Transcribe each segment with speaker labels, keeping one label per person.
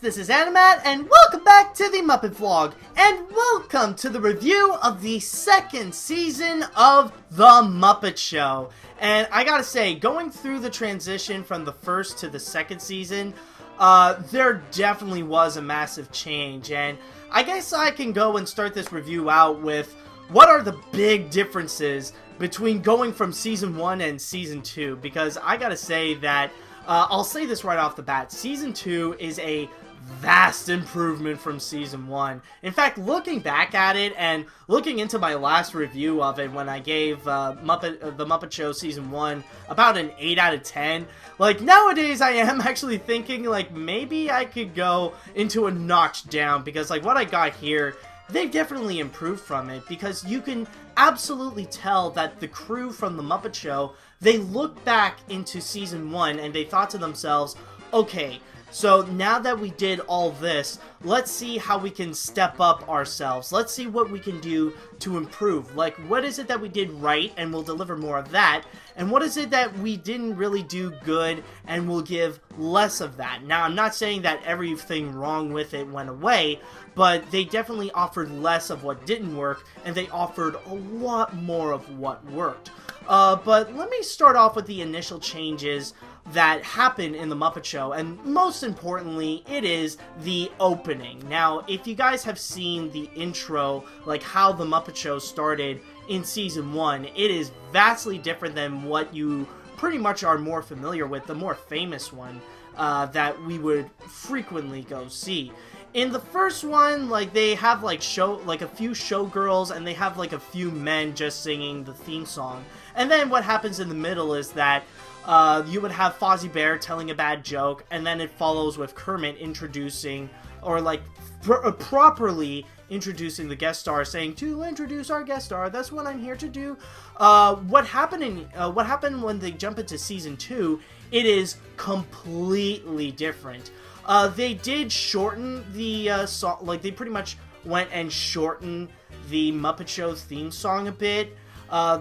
Speaker 1: this is Animat, and welcome back to the Muppet Vlog, and welcome to the review of the second season of The Muppet Show. And I gotta say, going through the transition from the first to the second season, there definitely was a massive change, and I guess I can go and start this review out with what are the big differences between going from Season 1 and Season 2, because I gotta say that I'll say this right off the bat, Season 2 is a vast improvement from Season 1. In fact, looking back at it and looking into my last review of it when I gave The Muppet Show Season 1 about an 8 out of 10, like, nowadays I am actually thinking, like, maybe I could go into a notch down, because, like, what I got here, they've definitely improved from it, because you can absolutely tell that the crew from The Muppet Show, they looked back into Season 1 and they thought to themselves, okay, so now that we did all this, let's see how we can step up ourselves. Let's see what we can do to improve. Like, what is it that we did right, and we'll deliver more of that, and what is it that we didn't really do good, and we'll give less of that. Now, I'm not saying that everything wrong with it went away, but they definitely offered less of what didn't work, and they offered a lot more of what worked. But let me start off with the initial changes that happened in The Muppet Show, and most importantly, it is the opening. Now, if you guys have seen the intro, like how The Muppet Show started in Season 1, it is vastly different than what you pretty much are more familiar with, the more famous one that we would frequently go see. In the first one, like, they have, like, a few showgirls, and they have, like, a few men just singing the theme song. And then what happens in the middle is that you would have Fozzie Bear telling a bad joke, and then it follows with Kermit introducing, or, like, properly introducing the guest star, saying, "To introduce our guest star, that's what I'm here to do." What happened when they jump into Season 2, it is completely different. They did shorten the song, like, they pretty much went and shortened the Muppet Show theme song a bit,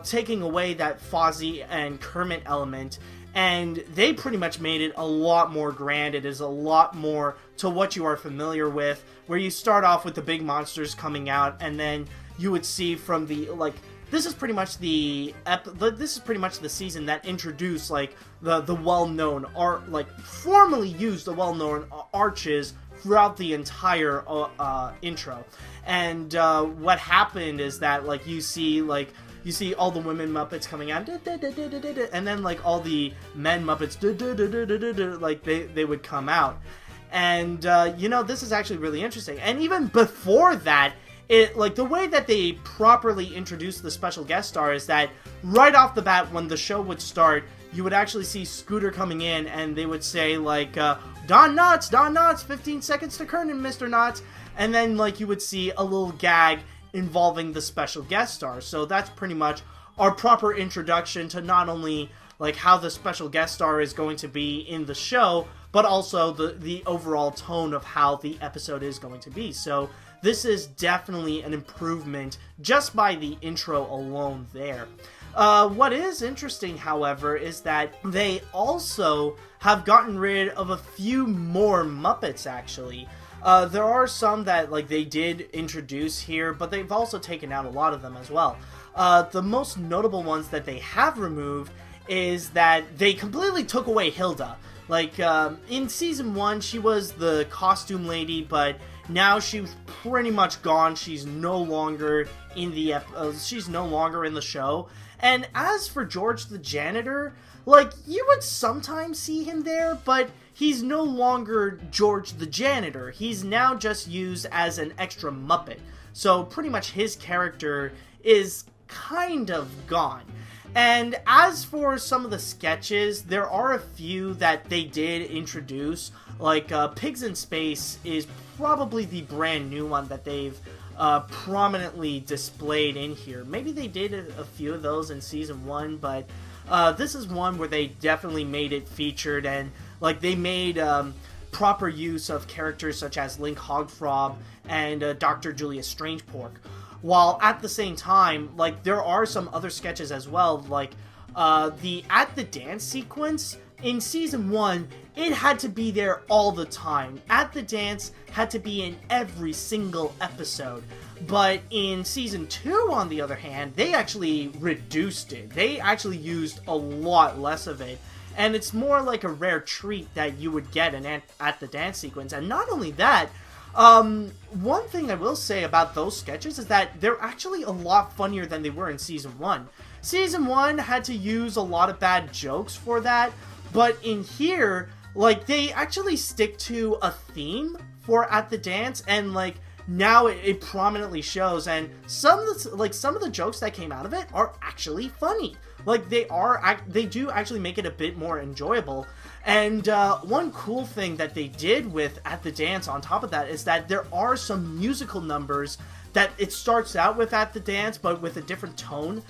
Speaker 1: taking away that Fozzie and Kermit element, and they pretty much made it a lot more grand. It is a lot more to what you are familiar with, where you start off with the big monsters coming out, and then you would see from the, like, this is pretty much the season that introduced, like, the well-known art, like, formally used the well-known arches throughout the entire intro. And what happened is that, like, you see all the women Muppets coming out, and then, like, all the men Muppets, like, they would come out. And, you know, this is actually really interesting. And even before that, like, the way that they properly introduced the special guest star is that right off the bat, when the show would start, you would actually see Scooter coming in, and they would say, like, Don Knotts, 15 seconds to Kernan, Mr. Knotts. And then, like, you would see a little gag involving the special guest star. So that's pretty much our proper introduction to not only, like, how the special guest star is going to be in the show, but also the overall tone of how the episode is going to be. So this is definitely an improvement just by the intro alone there. What is interesting, however, is that they also have gotten rid of a few more Muppets, actually. There are some that, like, they did introduce here, but they've also taken out a lot of them as well. The most notable ones that they have removed is that they completely took away Hilda. Like, in Season 1, she was the costume lady, but now she's pretty much gone. She's no longer in the show. And as for George the janitor, like, you would sometimes see him there, but he's no longer George the janitor. He's now just used as an extra Muppet. So pretty much his character is kind of gone. And as for some of the sketches, there are a few that they did introduce. Like, Pigs in Space is probably the brand new one that they've prominently displayed in here. Maybe they did a few of those in Season 1, but this is one where they definitely made it featured, and, like, they made proper use of characters such as Link Hogfrob and Dr. Julius Strangepork. While at the same time, like, there are some other sketches as well, like, the At the Dance sequence in Season 1, it had to be there all the time. At the Dance had to be in every single episode. But in Season 2, on the other hand, they actually reduced it. They actually used a lot less of it. And it's more like a rare treat that you would get in At the Dance sequence. And not only that, one thing I will say about those sketches is that they're actually a lot funnier than they were in Season 1. Season 1 had to use a lot of bad jokes for that, but in here, like, they actually stick to a theme for At the Dance, and, like, now it prominently shows, and some of the jokes that came out of it are actually funny. Like, they do actually make it a bit more enjoyable. And one cool thing that they did with At the Dance on top of that is that there are some musical numbers that it starts out with At the Dance, but with a different tone.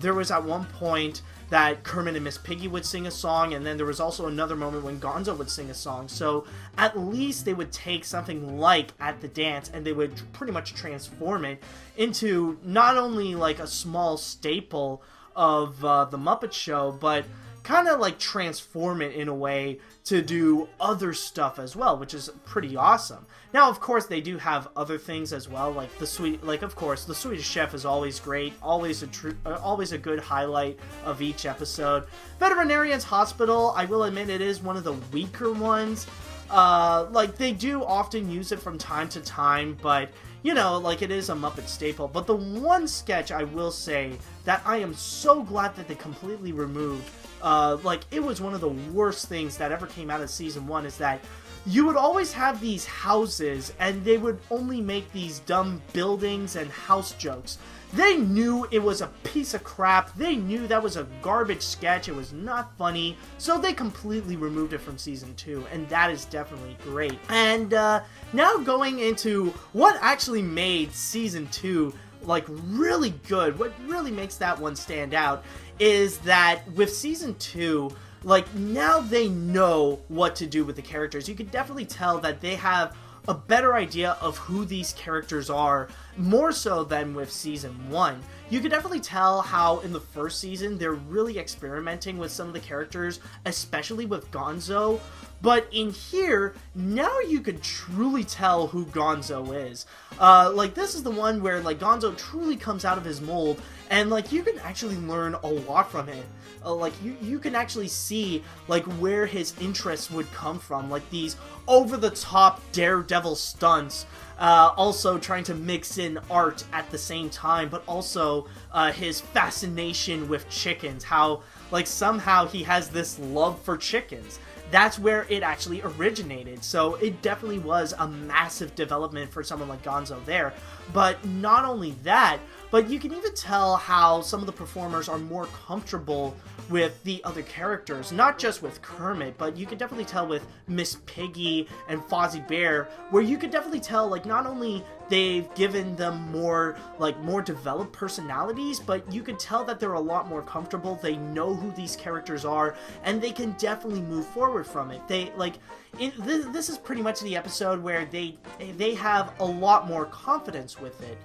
Speaker 1: There was at one point that Kermit and Miss Piggy would sing a song, and then there was also another moment when Gonzo would sing a song. So at least they would take something like At the Dance and they would pretty much transform it into not only like a small staple of the Muppet Show, but kind of like transform it in a way to do other stuff as well, which is pretty awesome. Now, of course, they do have other things as well, like of course, the Swedish Chef is always great, always a good highlight of each episode. Veterinarian's Hospital, I will admit, it is one of the weaker ones. Like, they do often use it from time to time, but you know, like, it is a Muppet staple. But the one sketch I will say that I am so glad that they completely removed, like, it was one of the worst things that ever came out of Season 1, is that you would always have these houses, and they would only make these dumb buildings and house jokes. They knew it was a piece of crap. They knew that was a garbage sketch. It was not funny. So they completely removed it from Season 2, and that is definitely great. And now going into what actually made Season 2 like really good, what really makes that one stand out, is that with Season 2, like, now they know what to do with the characters. You can definitely tell that they have a better idea of who these characters are, more so than with Season 1. You can definitely tell how in the first season they're really experimenting with some of the characters, especially with Gonzo. But in here, now you can truly tell who Gonzo is. Like, this is the one where, like, Gonzo truly comes out of his mold, and, like, you can actually learn a lot from him. Like, you can actually see, like, where his interests would come from. Like, these over-the-top daredevil stunts. Also trying to mix in art at the same time, but also his fascination with chickens. How, like, somehow he has this love for chickens. That's where it actually originated. So it definitely was a massive development for someone like Gonzo there. But not only that, but you can even tell how some of the performers are more comfortable with the other characters. Not just with Kermit, but you can definitely tell with Miss Piggy and Fozzie Bear, where you could definitely tell, like, not only they've given them more developed personalities, but you can tell that they're a lot more comfortable. They know who these characters are, and they can definitely move forward from it. This is pretty much the episode where they have a lot more confidence with it.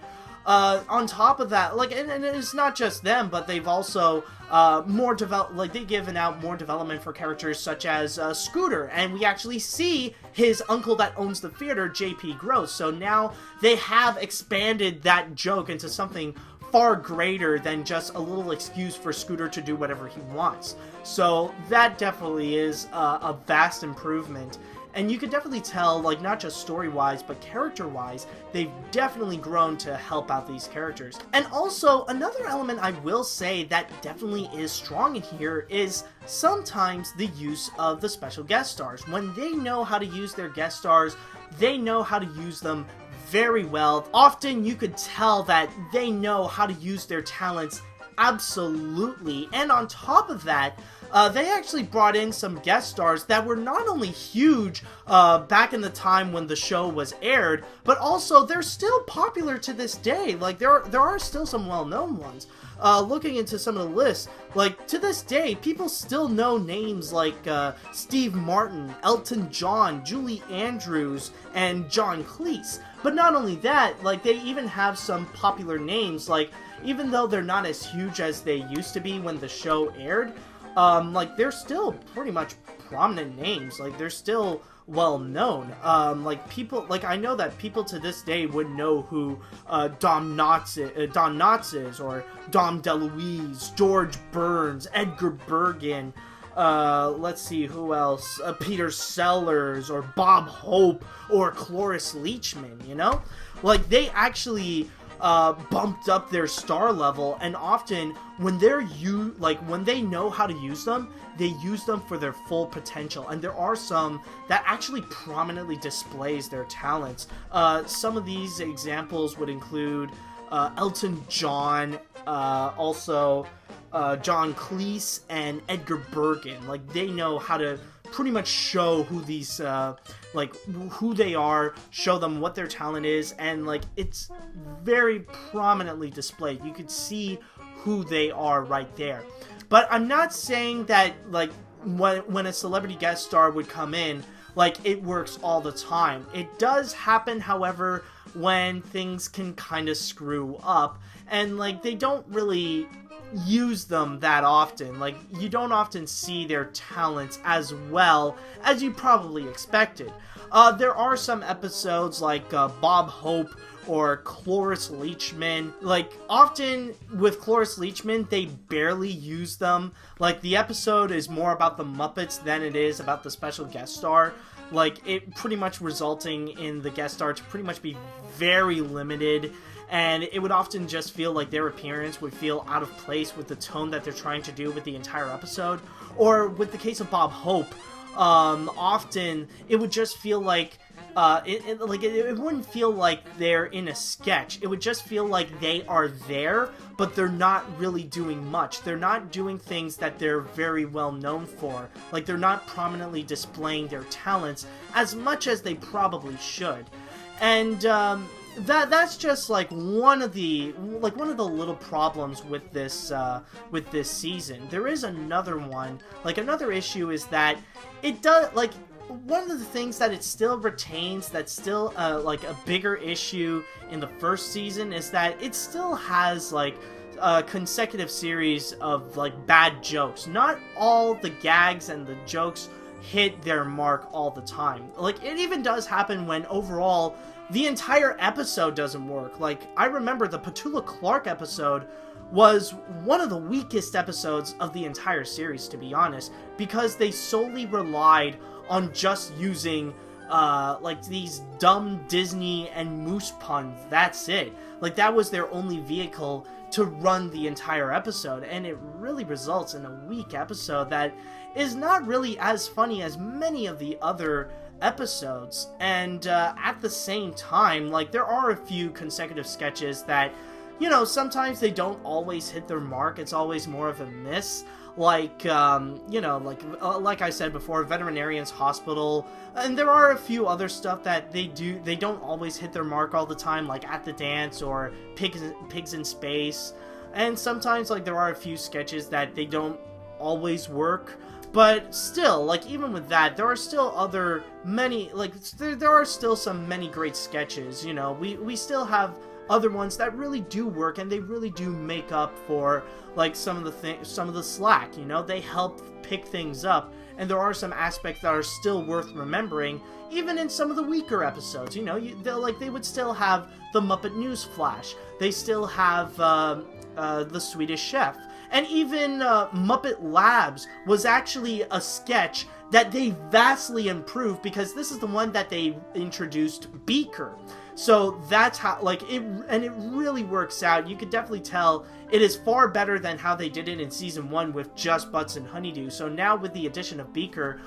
Speaker 1: On top of that, like, and it's not just them, but they've also they've given out more development for characters such as Scooter, and we actually see his uncle that owns the theater, J.P. Gross. So now they have expanded that joke into something far greater than just a little excuse for Scooter to do whatever he wants. So that definitely is a vast improvement. And you can definitely tell, like, not just story-wise, but character-wise, they've definitely grown to help out these characters. And also, another element I will say that definitely is strong in here is sometimes the use of the special guest stars. When they know how to use their guest stars, they know how to use them very well. Often you could tell that they know how to use their talents absolutely. And on top of that, they actually brought in some guest stars that were not only huge back in the time when the show was aired, but also they're still popular to this day. Like, there are still some well-known ones. Looking into some of the lists, like, to this day, people still know names like Steve Martin, Elton John, Julie Andrews, and John Cleese. But not only that, like, they even have some popular names, like, even though they're not as huge as they used to be when the show aired, like, they're still pretty much prominent names. Like, they're still well known. Like, people, like, I know that people to this day would know who Don Knotts is, or Dom DeLuise, George Burns, Edgar Bergen, let's see, who else? Peter Sellers, or Bob Hope, or Cloris Leachman, you know? Like, they actually bumped up their star level, and often when when they know how to use them, they use them for their full potential. And there are some that actually prominently displays their talents. Some of these examples would include Elton John, also John Cleese, and Edgar Bergen. Like, they know how to pretty much show who these, like, who they are, show them what their talent is, and, like, it's very prominently displayed. You could see who they are right there. But I'm not saying that, like, when a celebrity guest star would come in, like, it works all the time. It does happen, however, when things can kind of screw up, and, like, they don't really use them that often. Like, you don't often see their talents as well as you probably expected. There are some episodes like Bob Hope or Cloris Leachman. Like, often with Cloris Leachman, they barely use them. Like, the episode is more about the Muppets than it is about the special guest star. Like, it pretty much resulting in the guest star to pretty much be very limited, and it would often just feel like their appearance would feel out of place with the tone that they're trying to do with the entire episode. Or with the case of Bob Hope, often it would just feel like it wouldn't feel like they're in a sketch. It would just feel like they are there, but they're not really doing much. They're not doing things that they're very well known for. Like, they're not prominently displaying their talents as much as they probably should. And that's just like one of the little problems with this season. There is another one. Like, another issue is that it does, like, one of the things that it still retains, that's still like a bigger issue in the first season, is that it still has like a consecutive series of like bad jokes. Not all the gags and the jokes hit their mark all the time. Like, it even does happen when overall the entire episode doesn't work. Like, I remember the Petula Clark episode was one of the weakest episodes of the entire series, to be honest, because they solely relied on just using like these dumb Disney and Moose puns. That's it. Like, that was their only vehicle to run the entire episode, and it really results in a weak episode that is not really as funny as many of the other episodes. And at the same time, like, there are a few consecutive sketches that, you know, sometimes they don't always hit their mark. It's always more of a miss. Like, you know, like I said before, Veterinarian's Hospital, and there are a few other stuff that they don't always hit their mark all the time, like At the Dance or Pigs in Space, and sometimes, like, there are a few sketches that they don't always work, but still, like, even with that, there are still many great sketches, you know. We still have other ones that really do work, and they really do make up for, like, some of the slack, you know. They help pick things up, and there are some aspects that are still worth remembering, even in some of the weaker episodes. You know, they would still have the Muppet News Flash. They still have the Swedish Chef, and even Muppet Labs was actually a sketch that they vastly improved, because this is the one that they introduced Beaker. So that's how, like, it really works out. You could definitely tell it is far better than how they did it in season 1 with just Butts and Honeydew. So now with the addition of Beaker,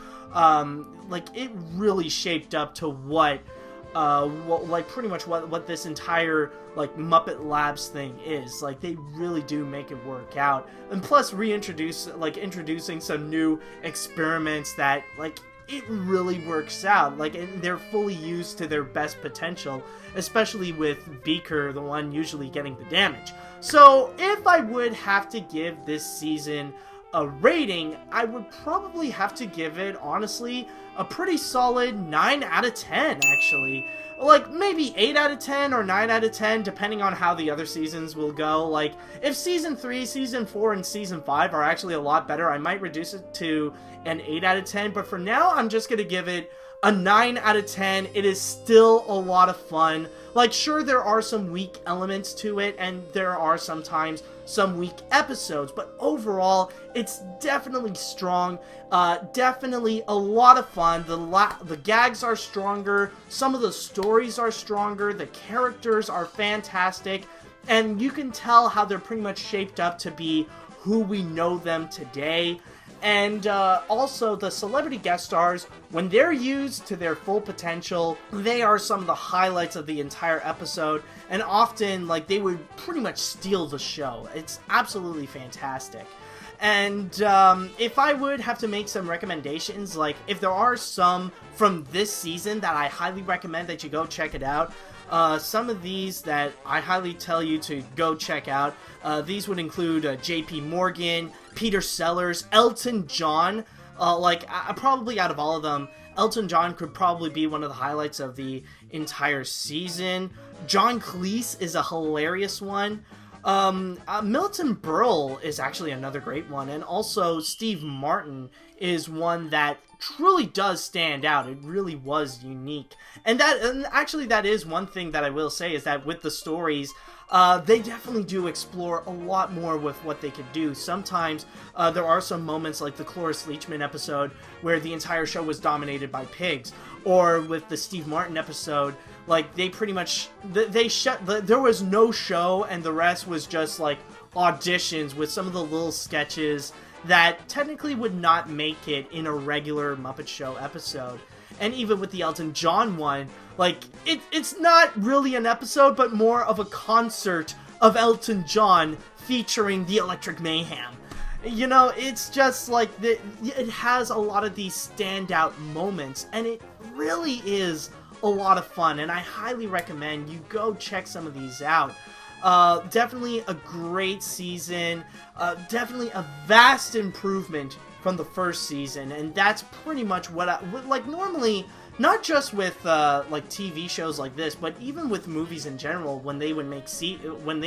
Speaker 1: like, it really shaped up to what pretty much what this entire, like, Muppet Labs thing is. Like, they really do make it work out. And plus introducing some new experiments that, like, it really works out. Like, and they're fully used to their best potential, especially with Beaker, the one usually getting the damage. So if I would have to give this season a rating, I would probably have to give it, honestly, a pretty solid 9 out of 10, actually. Like, maybe 8 out of 10 or 9 out of 10, depending on how the other seasons will go. Like, if Season 3, Season 4, and Season 5 are actually a lot better, I might reduce it to an 8 out of 10. But for now, I'm just gonna give it a 9 out of 10. It is still a lot of fun. Like, sure, there are some weak elements to it, and there are sometimes some weak episodes, but overall, it's definitely strong, definitely a lot of fun. The gags are stronger, some of the stories are stronger, the characters are fantastic, and you can tell how they're pretty much shaped up to be who we know them today. And also, the celebrity guest stars, when they're used to their full potential, they are some of the highlights of the entire episode, and often, like, they would pretty much steal the show. It's absolutely fantastic. And if I would have to make some recommendations, like, if there are some from this season that I highly recommend that you go check it out, some of these that I highly tell you to go check out, these would include JP Morgan, Peter Sellers, Elton John. Probably out of all of them, Elton John could probably be one of the highlights of the entire season. John Cleese is a hilarious one. Milton Berle is actually another great one, and also Steve Martin is one that truly does stand out. It really was unique, and actually that is one thing that I will say, is that with the stories, they definitely do explore a lot more with what they could do. Sometimes there are some moments like the Cloris Leachman episode where the entire show was dominated by pigs, or with the Steve Martin episode, like, they pretty much, there was no show, and the rest was just, like, auditions with some of the little sketches that technically would not make it in a regular Muppet Show episode. And even with the Elton John one, like, it's not really an episode, but more of a concert of Elton John featuring the Electric Mayhem. You know, it's just like, it has a lot of these standout moments, and it really is a lot of fun, and I highly recommend you go check some of these out. Definitely a great season, definitely a vast improvement from the first season, and that's pretty much what like, normally, not just with like TV shows like this, but even with movies in general, when they would make when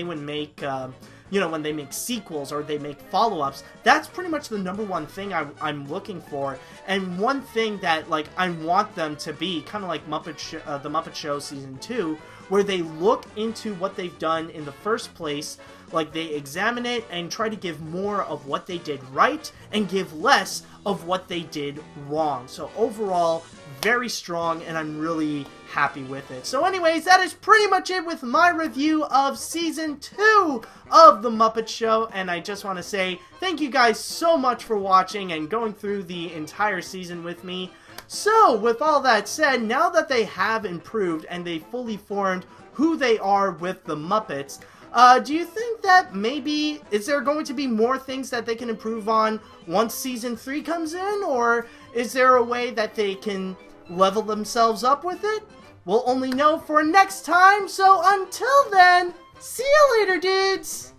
Speaker 1: they make sequels or they make follow-ups, that's pretty much the number one thing I'm looking for, and one thing that, like, I want them to be, kind of like the Muppet Show Season 2, where they look into what they've done in the first place, like, they examine it and try to give more of what they did right and give less of what they did wrong. So overall, very strong, and I'm really happy with it. So anyways, that is pretty much it with my review of Season 2 of The Muppet Show, and I just want to say thank you guys so much for watching and going through the entire season with me. So, with all that said, now that they have improved and they fully formed who they are with the Muppets, do you think that maybe, is there going to be more things that they can improve on once Season 3 comes in, or is there a way that they can level themselves up with it? We'll only know for next time, so until then, see you later, dudes!